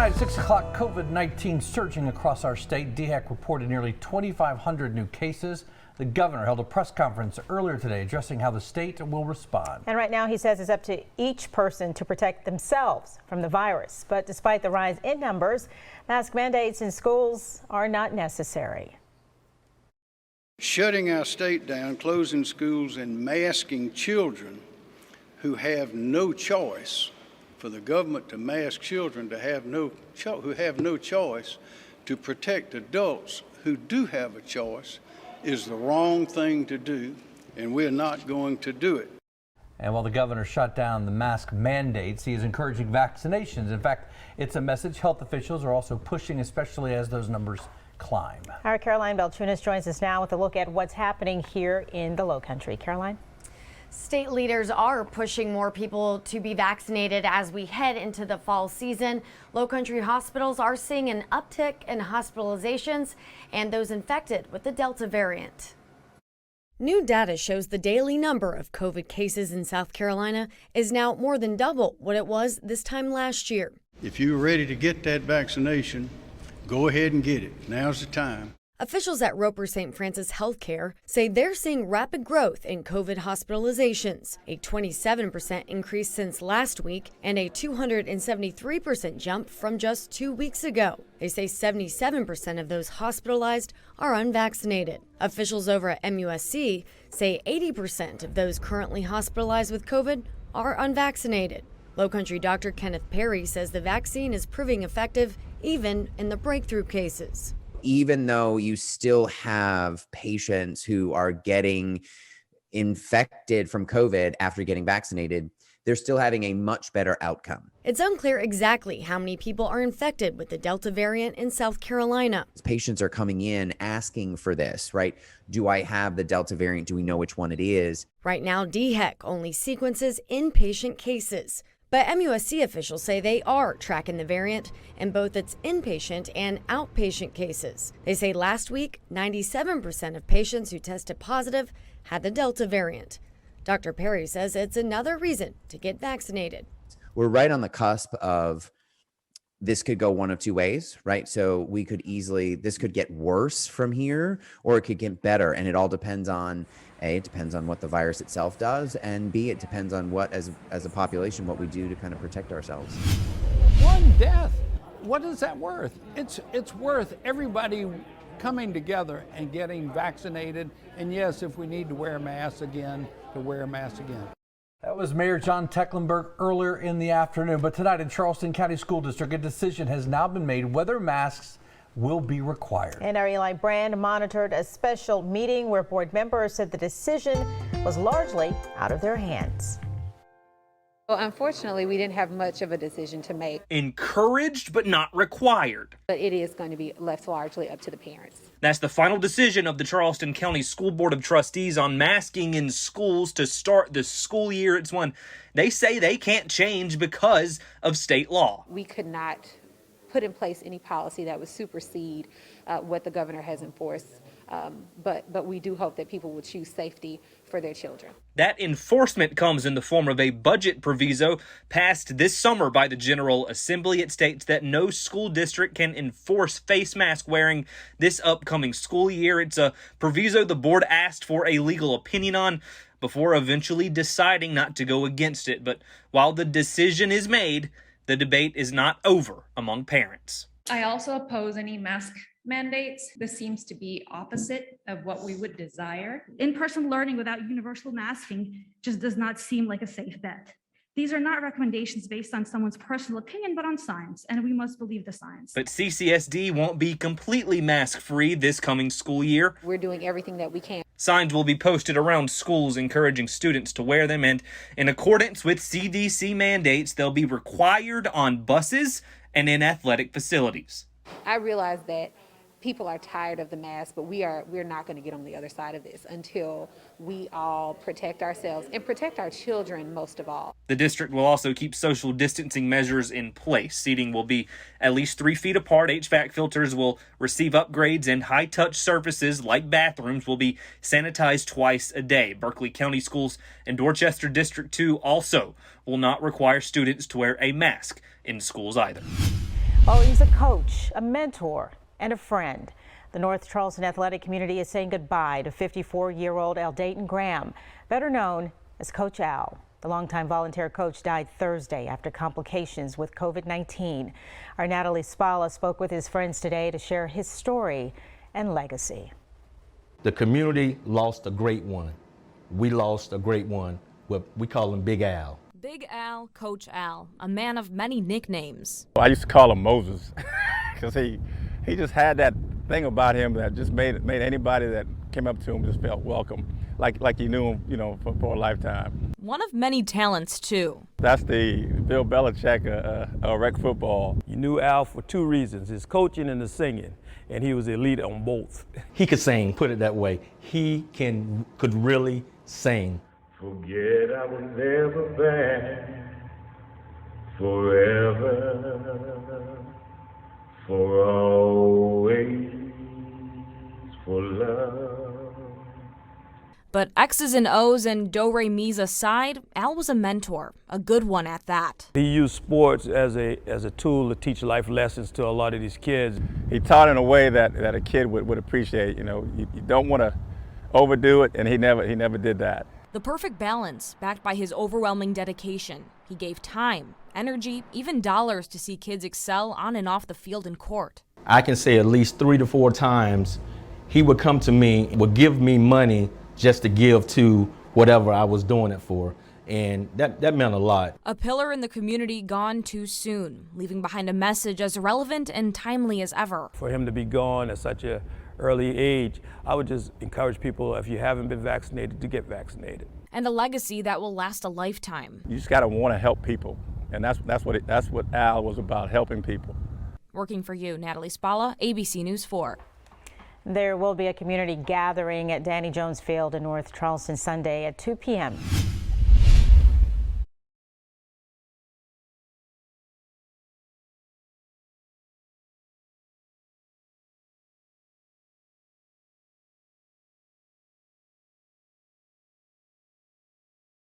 Tonight, 6 o'clock, COVID-19 surging across our state. DHEC reported nearly 2,500 new cases. The governor held a press conference earlier today addressing how the state will respond. And right now, he says it's up to each person to protect themselves from the virus. But despite the rise in numbers, mask mandates in schools are not necessary. Shutting our state down, closing schools, and masking children who have no choice, for the government to mask children who have no choice to protect adults who do have a choice is the wrong thing to do, and we're not going to do it. And while the governor shut down the mask mandates, he is encouraging vaccinations. In fact, it's a message health officials are also pushing, especially as those numbers climb. Our Caroline Belchunas joins us now with a look at what's happening here in the Lowcountry. Caroline? State leaders are pushing more people to be vaccinated as we head into the fall season. Lowcountry hospitals are seeing an uptick in hospitalizations and those infected with the Delta variant. New data shows the daily number of COVID cases in South Carolina is now more than double what it was this time last year. If you're ready to get that vaccination, go ahead and get it. Now's the time. Officials at Roper St. Francis Healthcare say they're seeing rapid growth in COVID hospitalizations, a 27% increase since last week and a 273% jump from just 2 weeks ago. They say 77% of those hospitalized are unvaccinated. Officials over at MUSC say 80% of those currently hospitalized with COVID are unvaccinated. Lowcountry Dr. Kenneth Perry says the vaccine is proving effective even in the breakthrough cases. Even though you still have patients who are getting infected from COVID after getting vaccinated, they're still having a much better outcome. It's unclear exactly how many people are infected with the Delta variant in South Carolina. Patients are coming in asking for this, right? Do I have the Delta variant? Do we know which one it is? Right now, DHEC only sequences inpatient cases. But MUSC officials say they are tracking the variant in both its inpatient and outpatient cases. They say last week, 97% of patients who tested positive had the Delta variant. Dr. Perry says it's another reason to get vaccinated. We're right on the cusp of this could go one of two ways, right? So we could this could get worse from here, or it could get better. And it all depends on, A, it depends on what the virus itself does, and B, it depends on what, as a population, what we do to kind of protect ourselves. One death, what is that worth? It's worth everybody coming together and getting vaccinated. And yes, if we need to wear masks again, to wear a mask again. That was Mayor John Tecklenburg earlier in the afternoon. But tonight in Charleston County School District, a decision has now been made whether masks will be required. And our Eli Brand monitored a special meeting where board members said the decision was largely out of their hands. Well, unfortunately, we didn't have much of a decision to make. Encouraged but not required. But it is going to be left largely up to the parents. That's the final decision of the Charleston County School Board of Trustees on masking in schools to start the school year. It's one they say they can't change because of state law. We could not put in place any policy that would supersede what the governor has enforced. But we do hope that people will choose safety for their children. That enforcement comes in the form of a budget proviso passed this summer by the General Assembly. It states that no school district can enforce face mask wearing this upcoming school year. It's a proviso the board asked for a legal opinion on before eventually deciding not to go against it. But while the decision is made, the debate is not over among parents. I also oppose any mask mandates. This seems to be opposite of what we would desire. In-person learning without universal masking just does not seem like a safe bet. These are not recommendations based on someone's personal opinion, but on science, and we must believe the science. But CCSD won't be completely mask-free this coming school year. We're doing everything that we can. Signs will be posted around schools encouraging students to wear them, and in accordance with CDC mandates, they'll be required on buses and in athletic facilities. I realize that people are tired of the mask, but we're not going to get on the other side of this until we all protect ourselves and protect our children most of all. The district will also keep social distancing measures in place. Seating will be at least 3 feet apart. HVAC filters will receive upgrades, and high-touch surfaces like bathrooms will be sanitized twice a day. Berkeley County Schools and Dorchester District 2 also will not require students to wear a mask in schools either. Oh, he's a coach, a mentor, and a friend. The North Charleston athletic community is saying goodbye to 54-year-old Al Dayton Graham, better known as Coach Al. The longtime volunteer coach died Thursday after complications with COVID-19. Our Natalie Spalla spoke with his friends today to share his story and legacy. The community lost a great one. We lost a great one. We call him Big Al. Big Al, Coach Al, a man of many nicknames. I used to call him Moses because he just had that thing about him that just made anybody that came up to him just felt welcome, like you knew him, for a lifetime. One of many talents, too. That's the Bill Belichick of rec football. You knew Al for two reasons, his coaching and his singing, and he was elite on both. He could sing, put it that way. He could really sing. Forget I was never bad, forever, for always, for love. But X's and O's and do-re-mi's aside, Al was a mentor, a good one at that. He used sports as a tool to teach life lessons to a lot of these kids. He taught in a way that a kid would appreciate. You don't want to overdo it, and he never did that. The perfect balance, backed by his overwhelming dedication. He gave time, energy, even dollars to see kids excel on and off the field and court. I can say at least 3 to 4 times he would come to me, would give me money just to give to whatever I was doing it for. And that meant a lot. A pillar in the community gone too soon, leaving behind a message as relevant and timely as ever. For him to be gone at such an early age, I would just encourage people, if you haven't been vaccinated, to get vaccinated. And a legacy that will last a lifetime. You just got to want to help people, and that's what Al was about, helping people. Working for you, Natalie Spalla, ABC News 4. There will be a community gathering at Danny Jones Field in North Charleston Sunday at 2 p.m.